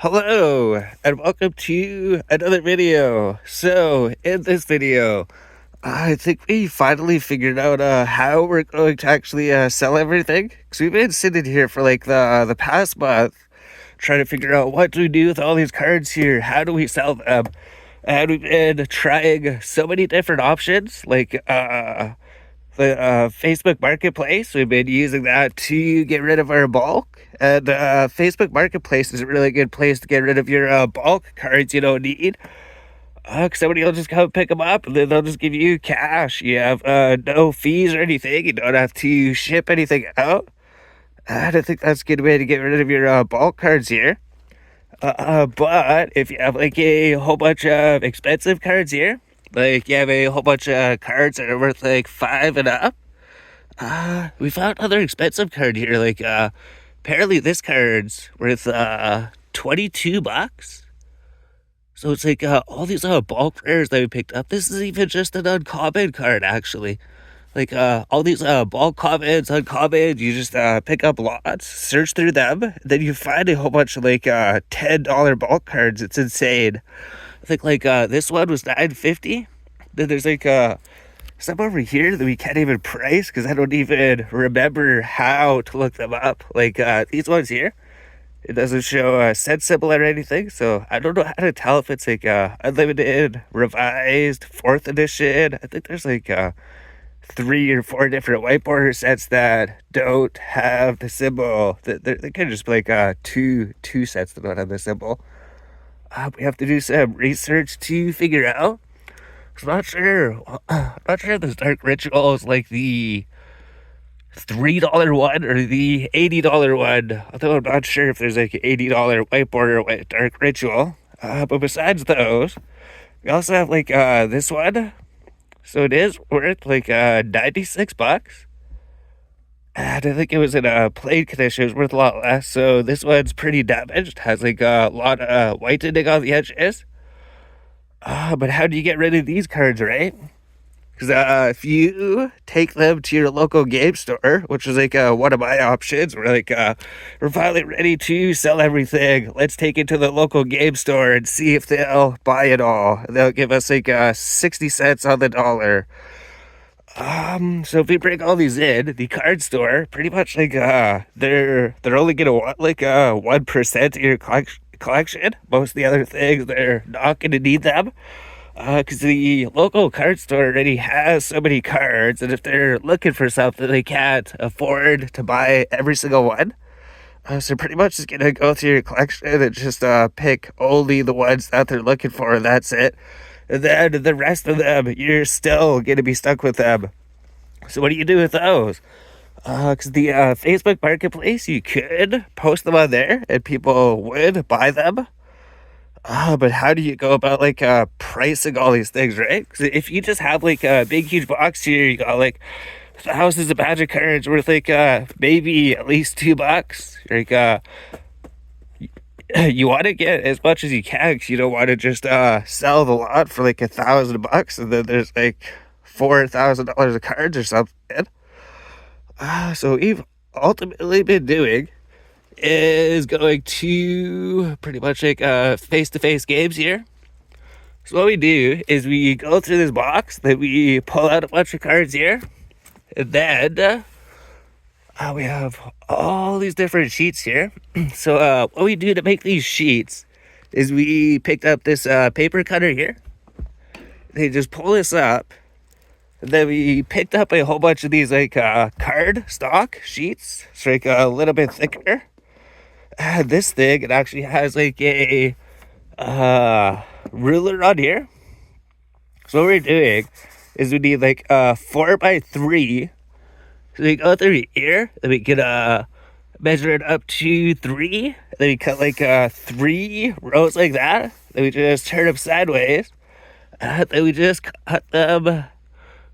Hello, and welcome to another video. So, in this video, I think we finally figured out how we're going to actually sell everything. Because we've been sitting here for like the past month trying to figure out what do we do with all these cards here. How do we sell them? And we've been trying so many different options, like the Facebook Marketplace. We've been using that to get rid of our bulk. And Facebook Marketplace is a really good place to get rid of your bulk cards you don't need. Somebody will just come pick them up and then they'll just give you cash. You have no fees or anything. You don't have to ship anything out. And I think that's a good way to get rid of your bulk cards here. But if you have like a whole bunch of expensive cards here, like you have a whole bunch of cards that are worth like 5 and up, we found another expensive card here. Like apparently this card's worth $22. So it's like all these bulk rares that we picked up. This is even just an uncommon card actually. Like all these bulk commons, uncommons, you just pick up lots, search through them, then you find a whole bunch of like $10 bulk cards. It's insane. I think like this one was $9.50. Then there's like some over here that we can't even price because I don't even remember how to look them up. Like these ones here, it doesn't show a set symbol or anything, so I don't know how to tell if it's like unlimited, revised, 4th edition. I think there's like 3 or 4 different whiteboard sets that don't have the symbol. They could just be like two sets that don't have the symbol. We have to do some research to figure out. I'm not sure. I'm not sure if this dark ritual is like the $3 one or the $80 one. Although I'm not sure if there's like an $80 whiteboard or dark ritual. But besides those, we also have like this one. So it is worth like $96. And I think it was in a plain condition. It was worth a lot less. So this one's pretty damaged. Has like a lot of whitening on the edges. But how do you get rid of these cards, right? Because if you take them to your local game store, which is like one of my options, we're finally ready to sell everything. Let's take it to the local game store and see if they'll buy it all. They'll give us like 60 cents on the dollar. So if we bring all these in, the card store, pretty much like they're only gonna want like 1% of your collection. Most of the other things they're not gonna need them. Because the local card store already has so many cards, and if they're looking for something, they can't afford to buy every single one. So pretty much just gonna go through your collection and just pick only the ones that they're looking for, and that's it. And then the rest of them, you're still gonna be stuck with them. So what do you do with those? Because the Facebook Marketplace, you could post them on there, and people would buy them. But how do you go about like pricing all these things, right? Because if you just have like a big huge box here, you got like thousands of magic cards worth like maybe at least $2. Like you want to get as much as you can because you don't want to just sell the lot for like $1,000 and then there's like $4,000 of cards or something. So we've ultimately been doing is going to pretty much like face-to-face games here. So what we do is we go through this box, then we pull out a bunch of cards here, and then we have all these different sheets here. So what we do to make these sheets is we picked up this paper cutter here. They just pull this up, and then we picked up a whole bunch of these like card stock sheets. It's like a little bit thicker. This thing, it actually has like a ruler on here. So what we're doing is we need like 4x3. So we go through here, then we can measure it up to 3. Then we cut like 3 rows like that. Then we just turn them sideways. Then we just cut them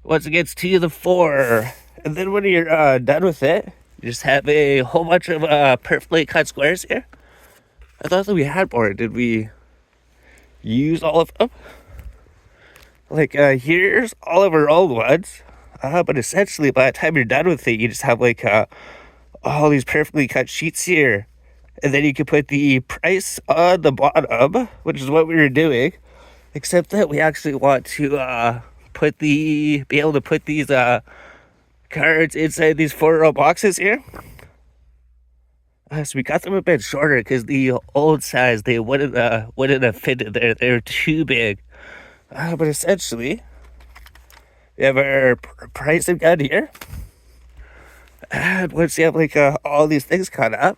once it gets to the 4. And then when you're done with it, you just have a whole bunch of perfectly cut squares here. I thought that we had more. Did we use all of them? Like, here's all of our old ones. But essentially, by the time you're done with it, you just have like all these perfectly cut sheets here. and then you can put the price on the bottom, which is what we were doing, except that we actually want to be able to put these cards inside these 4-row boxes here. So we got them a bit shorter because the old size they wouldn't have fit in there. They're too big. But essentially, we have our pricing gun here. And once you have like all these things cut up,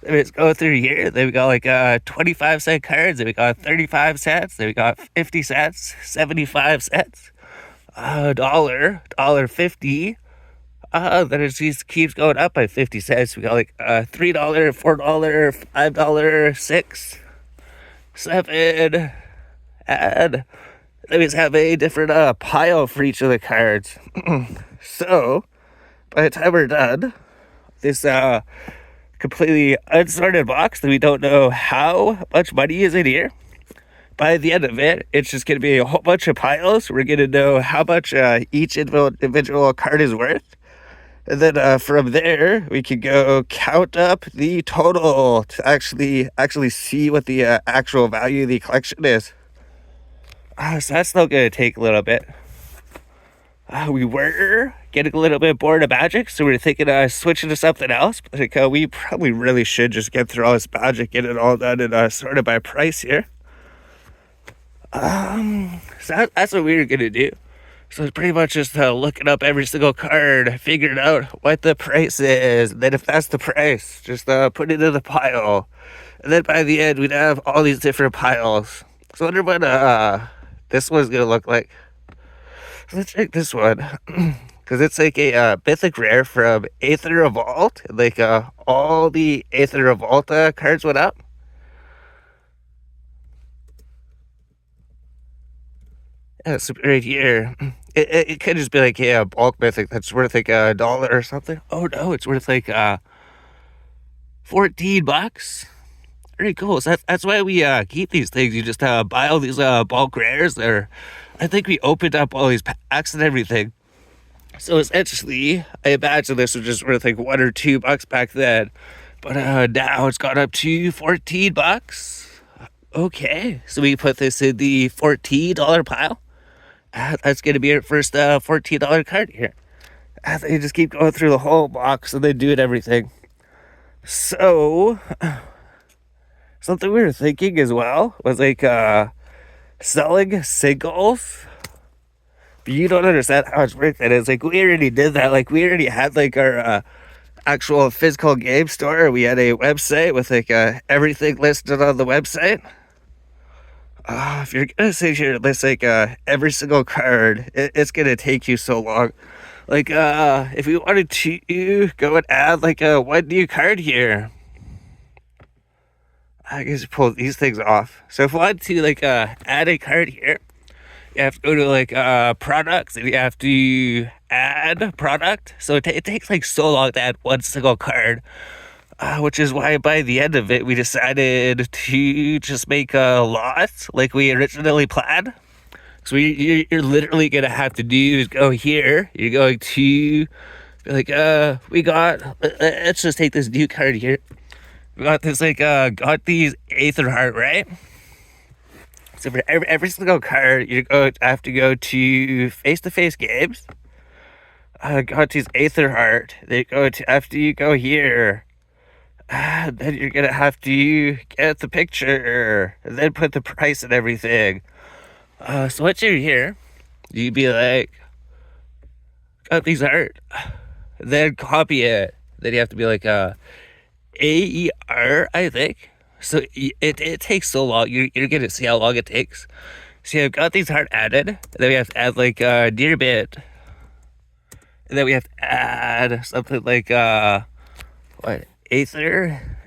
then we just go through here. Then we got like 25-cent cards. Then we got 35 cents. Then we got 50 cents, 75 cents, dollar, $1.50. Then it just keeps going up by 50 cents. We got like $3, $4, $5, $6, $7, and then we just have a different pile for each of the cards. So by the time we're done, this completely unsorted box that we don't know how much money is in here, by the end of it, it's just going to be a whole bunch of piles. We're going to know how much each individual card is worth. And then from there, we can go count up the total to actually see what the actual value of the collection is. So that's still going to take a little bit. We were getting a little bit bored of Magic, so we were thinking of switching to something else. But we probably really should just get through all this Magic, get it all done, and sort it by price here. So that's what we were going to do. So it's pretty much just looking up every single card, figuring out what the price is. And then if that's the price, just put it in the pile. And then by the end, we'd have all these different piles. So I wonder what this one's going to look like. So let's check this one. Because it's like a mythic rare from Aether Revolt. Like all the Aether Revolt cards went up. Yeah, so right here, it could just be like a bulk mythic that's worth like $1 or something. Oh no, it's worth like $14. Very cool. So that's why we keep these things. You just buy all these bulk rares. I think we opened up all these packs and everything. So essentially, I imagine this was just worth like $1 or $2 back then, but now it's gone up to $14. Okay, so we put this in the $14 pile. That's going to be our first $14 card here. They just keep going through the whole box and then doing everything. So, something we were thinking as well was like selling singles. But you don't understand how much work that is. Like, we already did that. Like, we already had like our actual physical game store. We had a website with like everything listed on the website. If you're gonna sit here and list like every single card, it's gonna take you so long. Like if we wanted to go and add like one new card here, I guess pull these things off. So if we wanted to like add a card here, you have to go to like products and you have to add product. So it takes like so long to add one single card. Which is why by the end of it, we decided to just make a lot like we originally planned. So you're literally going to have to do is go here. You're going to be like, let's just take this new card here. We got this, like, got these Aether Heart, right? So for every single card, you're going to have to go to face-to-face games. Got these Aether Heart. They go to, after you go here, then you're gonna have to get the picture and then put the price and everything. So once you're here, you'd be like, got these art, then copy it. Then you have to be like AER, I think. So it takes so long. You're gonna see how long it takes. So I've got these art added. Then we have to add like near bit. And then we have to add something like what? Aether,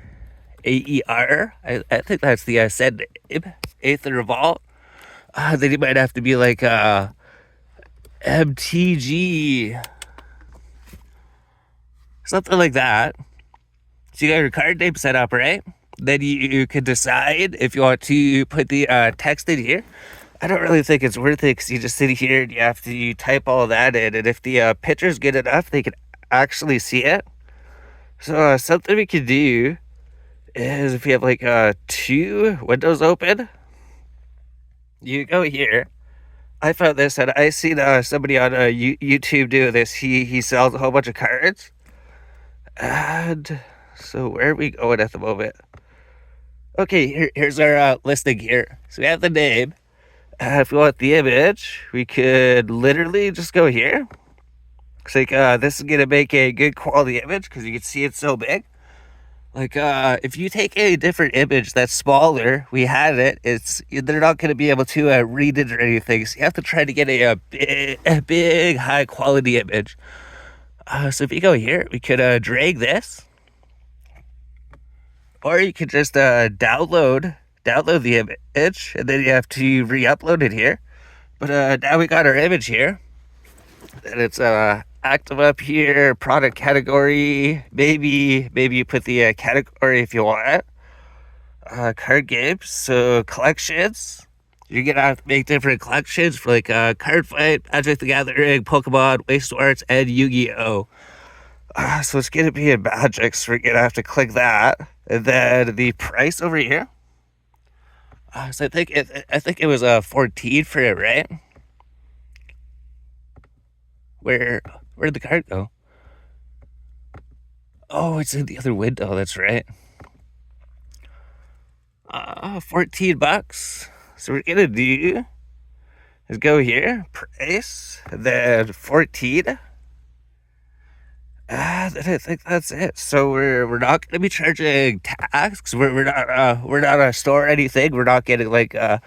AER. I think that's the said name. Aether Revolt. Then you might have to be like MTG, something like that. So you got your card name set up, right? Then you can decide if you want to put the text in here. I don't really think it's worth it because you just sit here and you have to type all that in. And if the picture's good enough, they can actually see it. So something we could do is if you have like two windows open, you go here. I found this and I seen somebody on YouTube do this. He sells a whole bunch of cards. And so where are we going at the moment? Okay, here's our listing here. So we have the name. If we want the image, we could literally just go here. It's like this is gonna make a good quality image because you can see it's so big. Like if you take a different image that's smaller, we had it. They're not gonna be able to read it or anything. So you have to try to get a big high quality image. So if you go here, we could drag this, or you could just download the image, and then you have to re-upload it here. But now we got our image here, and it's active up here. Product category, maybe you put the category if you want. Card games, so collections. You're gonna have to make different collections for like Card Fight, Magic the Gathering, Pokemon, Waste Arts, and Yu-Gi-Oh! So it's gonna be in Magic, so we're gonna have to click that, and then the price over here. So I think it was 14 for it, right? Where'd the card go? Oh, it's in the other window. That's right. $14. So we're gonna do is go here, price, and then 14. Then I think that's it. So we're not gonna be charging tax because we're not a store or anything. We're not getting like I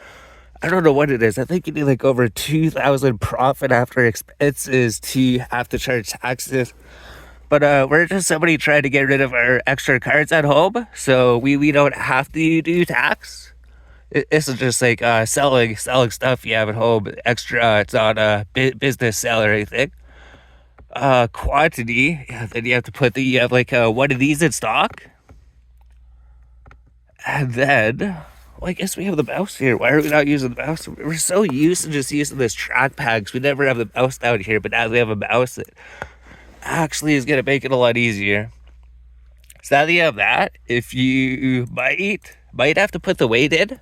don't know what it is. I think you need like over 2,000 profit after expenses to have to charge taxes. But we're just somebody trying to get rid of our extra cards at home, so we don't have to do tax. This is just like selling stuff you have at home extra. It's not a business sale or anything. Quantity. Yeah, then you have to put you have like one of these in stock, and then well, I guess we have the mouse here. Why are we not using the mouse? We're so used to just using this trackpad because we never have the mouse down here, but now we have a mouse that actually is gonna make it a lot easier. So now that you have that, if you might have to put the weight in.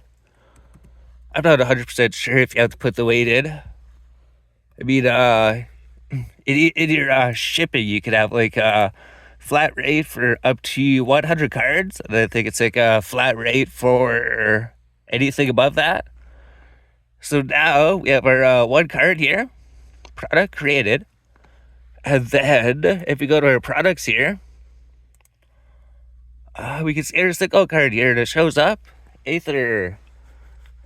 I'm not 100% sure if you have to put the weight in. I mean, in your shipping, you could have like a flat rate for up to 100 cards. And I think it's like a flat rate for anything above that. So now we have our one card here, product created. And then if we go to our products here, we can see our single card here, and it shows up Aether.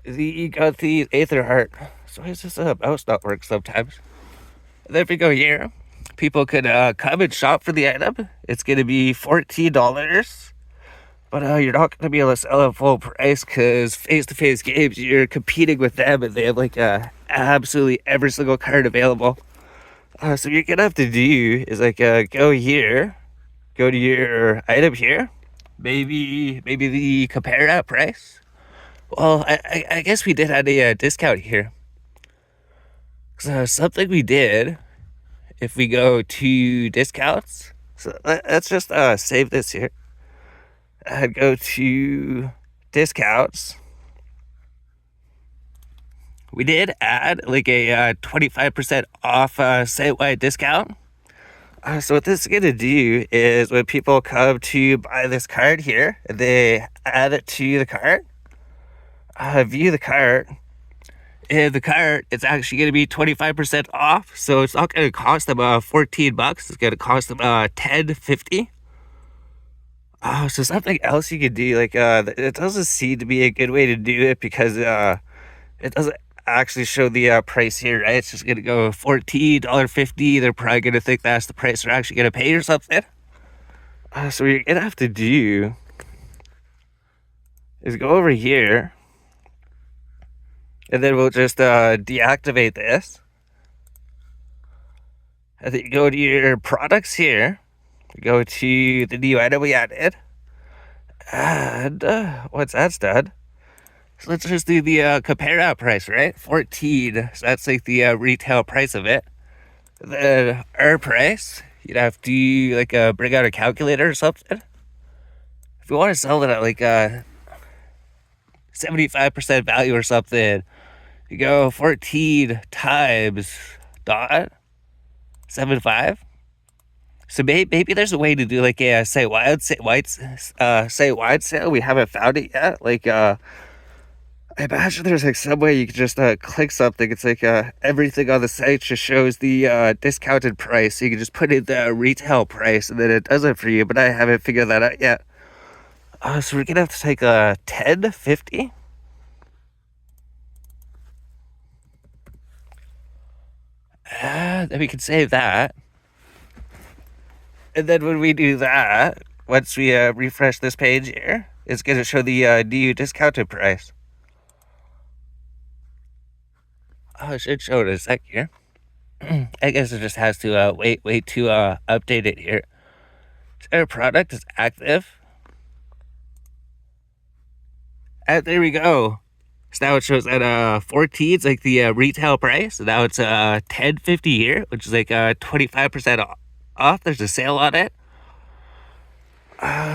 You got the Aether Heart. So why is this mouse not work sometimes? And then if we go here, people could come and shop for the item. It's going to be $14. But you're not going to be able to sell it full price because face-to-face games, you're competing with them and they have like absolutely every single card available. So what you're going to have to do is like go here, go to your item here, maybe the compare that price. Well, I guess we did have a discount here. So something we did, if we go to discounts, so let's just save this here. I'd go to discounts. We did add like a 25% off site-wide discount. So what this is going to do is when people come to buy this card here, they add it to the cart. View the cart. And the cart, it's actually going to be 25% off. So it's not going to cost them $14. It's going to cost them $10.50. So something else you could do, like it doesn't seem to be a good way to do it because it doesn't actually show the price here, right? It's just going to go $14.50. They're probably going to think that's the price they're actually going to pay or something. So what you're going to have to do is go over here. And then we'll just deactivate this. And then you go to your products here. Go to the new item we added. And once that's done, so let's just do the compare out price, right? 14. So that's like the retail price of it. And then our price, you'd have to like bring out a calculator or something. if you want to sell it at like 75% value or something, you go 14 times dot 75. So maybe there's a way to do like a say wide sale. We haven't found it yet. Like I imagine there's like some way you can just click something. It's like everything on the site just shows the discounted price. So you can just put in the retail price and then it does it for you. But I haven't figured that out yet. So we're gonna have to take a 10.50. Then we can save that. And then when we do that, once we refresh this page here, it's gonna show the new discounted price. Oh, it should show it in a sec here. I guess it just has to wait to update it here. So our product is active. And there we go. So now it shows at 14, it's like the retail price. So now it's 10.50 here, which is like 25% off. There's a sale on it.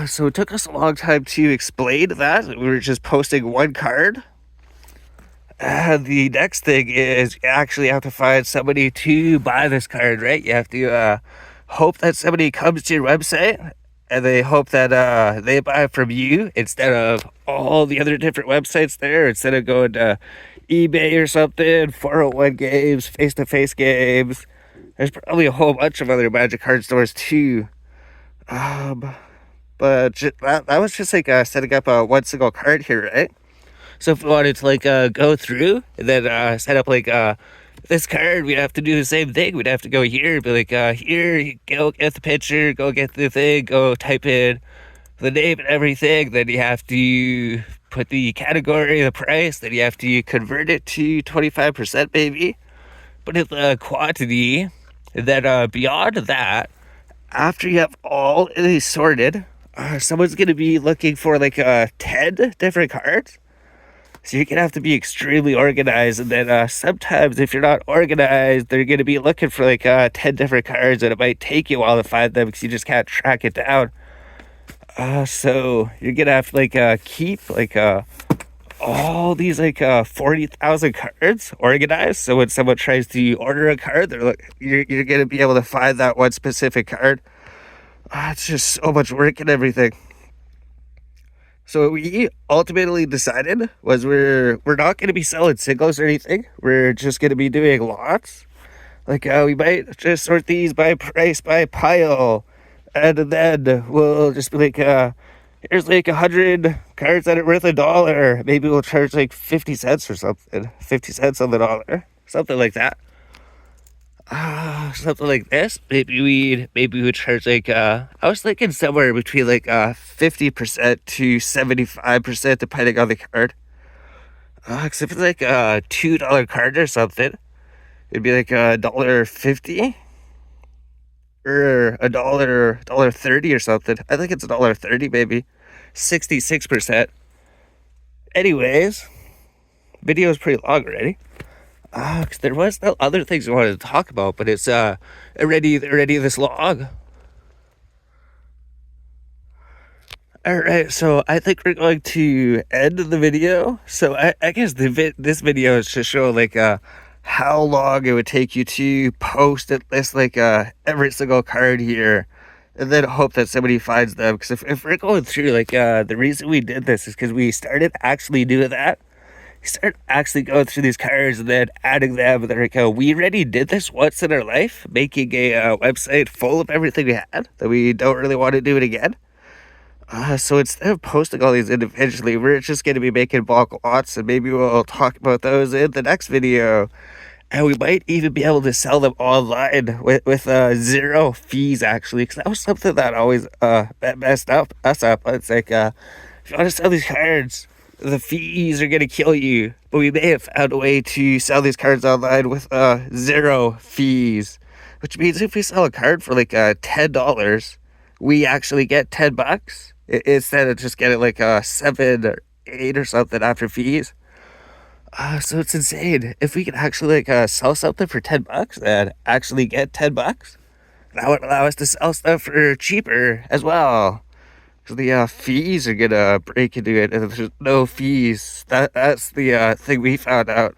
So it took us a long time to explain that. We were just posting one card. The next thing is you actually have to find somebody to buy this card, right? You have to hope that somebody comes to your website and they hope that they buy from you instead of all the other different websites there. Instead of going to eBay or something, 401 games, face-to-face games. There's probably a whole bunch of other Magic card stores too. But that was just like setting up one single card here, right? So if we wanted to like go through and then set up like this card, we'd have to do the same thing. We'd have to go here, be like, here, go get the picture, go get the thing, go type in the name and everything. Then you have to put the category, the price. Then you have to convert it to 25%, maybe. Put in the quantity. And then beyond that, after you have all of these sorted, someone's going to be looking for like 10 different cards. So you're going to have to be extremely organized. And then sometimes if you're not organized, they're going to be looking for like 10 different cards and it might take you a while to find them because you just can't track it down. So you're going to have to like keep like all these like 40,000 cards organized. So when someone tries to order a card, they're like, you're going to be able to find that one specific card. It's just so much work and everything. So what we ultimately decided was we're not going to be selling singles or anything. We're just going to be doing lots. Like we might just sort these by price, by pile. And then we'll just be like, here's like 100 cards that are worth $1. Maybe we'll charge like 50 cents or something. 50 cents on the dollar. Something like that. Something like this. Maybe we would charge like I was thinking somewhere between like 50% to 75% depending on the card. Except for like a $2 card or something, it'd be like $1.50 or $1.30 or something. I think it's $1.30 maybe. 66%. Anyways, video is pretty long already. Cause there was no other things I wanted to talk about, but it's already this long. All right, so I think we're going to end the video. So I guess this video is to show like how long it would take you to post at least like every single card here, and then hope that somebody finds them. Because if we're going through like the reason we did this is because we started actually doing that. Start actually going through these cards and then adding them. They're like, we already did this once in our life, making a website full of everything we had, that we don't really want to do it again. So instead of posting all these individually, we're just going to be making bulk lots, and maybe we'll talk about those in the next video. And we might even be able to sell them online with zero fees, actually, because that was something that always messed us up. It's like, if you want to sell these cards, the fees are going to kill you. But we may have found a way to sell these cards online with zero fees. Which means if we sell a card for like $10, we actually get $10 instead of just getting like 7 or 8 or something after fees. So it's insane. If we could actually like sell something for $10 and actually get $10, that would allow us to sell stuff for cheaper as well. 'Cause the fees are gonna break into it, and if there's no fees, that's the thing we found out.